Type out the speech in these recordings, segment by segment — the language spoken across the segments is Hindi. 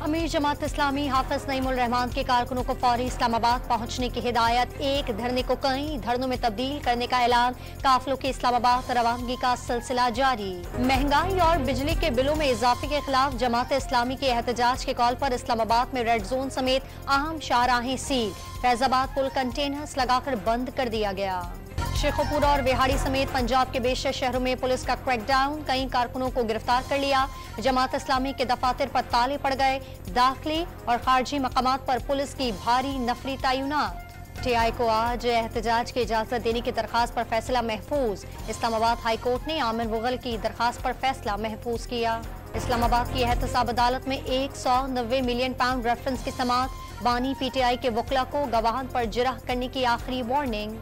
अमीर जमात इस्लामी हाफिज नईमुल रहमान के कारकुनों को फौरी इस्लामाबाद पहुंचने की हिदायत। एक धरने को कई धरनों में तब्दील करने का ऐलान। काफिलों की इस्लामाबाद रवानगी का सिलसिला जारी। महंगाई और बिजली के बिलों में इजाफे के खिलाफ जमात इस्लामी के एहतजाज के कॉल पर इस्लामाबाद में रेड जोन समेत अहम शाहराहें सील। फैजाबाद पुल कंटेनर्स लगाकर बंद कर दिया गया। शेखोपुर और बिहाड़ी समेत पंजाब के बेशतर शहरों में पुलिस का क्रैकडाउन। कई कारकुनों को गिरफ्तार कर लिया। जमात इस्लामी के दफातर पर ताले पड़ गए। दाखिली और खारजी मकामात पर पुलिस की भारी नफरी तैनात। टीआई को आज एहतजाज की इजाजत देने की दरखास्त पर फैसला महफूज। इस्लामाबाद हाई कोर्ट ने आमिर मुगल की दरखास्त पर फैसला महफूज किया। इस्लामाबाद की एहतसाब अदालत में 190 मिलियन पाउंड रेफरेंस की समाअत। बानी पीटीआई के वकला को गवाहान पर जिरह करने की आखिरी वार्निंग।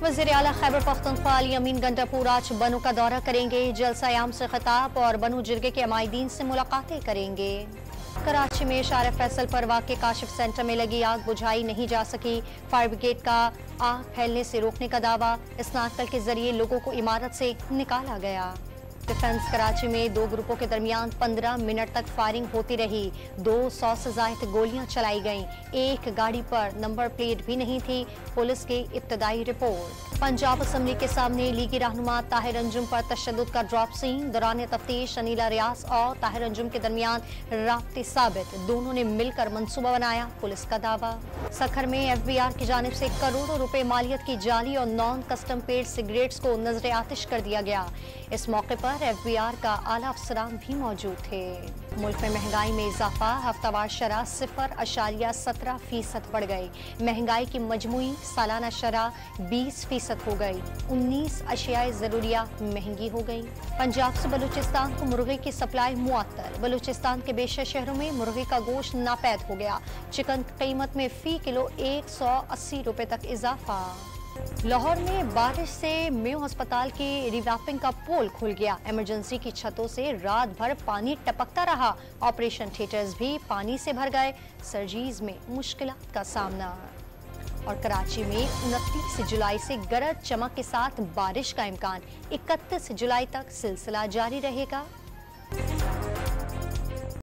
वज़ीर आला खैबर पख्तूनख्वा अली अमीन गंडापुर आज बनू का दौरा करेंगे। जलसा आम से खिताब और बनू जिरगे के अमायदीन से मुलाकातें करेंगे। कराची में शार फैसल पर वाक़े काशिफ सेंटर में लगी आग बुझाई नहीं जा सकी। फायर ब्रिगेड का आग फैलने से रोकने का दावा। स्नाकल के जरिए लोगों को इमारत से निकाला गया। डिफेंस कराची में दो ग्रुपों के दरमियान 15 मिनट तक फायरिंग होती रही। 200 से ज़ायद गोलियां चलाई गईं। एक गाड़ी पर नंबर प्लेट भी नहीं थी। पुलिस की इब्तदाई रिपोर्ट। पंजाब असम्बली के सामने लीगी रहनुमा ताहिर अंजुम पर तशद्दुद का ड्रॉप सीन। दौरान तफ्तीश अनीला रियाज और ताहिर अंजुम के दरमियान राब्ते साबित। दोनों ने मिलकर मंसूबा बनाया, पुलिस का दावा। सखर में एफबीआर की जानिब से करोड़ों रुपए मालियत की जाली और नॉन कस्टम पेड सिगरेट्स को नजर आतिश कर दिया गया। इस मौके पर एफबीआर का आला अफसरान भी मौजूद थे। मुल्क में महंगाई में इजाफा। हफ्तावार शरह 0.17% बढ़ गई। महंगाई की मजमूई सालाना शरह 20% हो गई। 19 अशियाए जरूरिया महंगी हो गई। पंजाब से बलूचिस्तान को मुर्गे की सप्लाई मुअत्तल। बलूचिस्तान के बेशतर शहरों में मुर्गे का गोश्त नापैद हो गया। चिकन कीमत में फी किलो 180 रुपए तक इजाफा। लाहौर में बारिश से मेयो अस्पताल की रिवैपिंग का पोल खुल गया। इमरजेंसी की छतों से रात भर पानी टपकता रहा। ऑपरेशन थिएटर्स भी पानी से भर गए। सर्जरीज में मुश्किलात का सामना। और कराची में 29 जुलाई से गरज चमक के साथ बारिश का इम्कान। 31 जुलाई तक सिलसिला जारी रहेगा।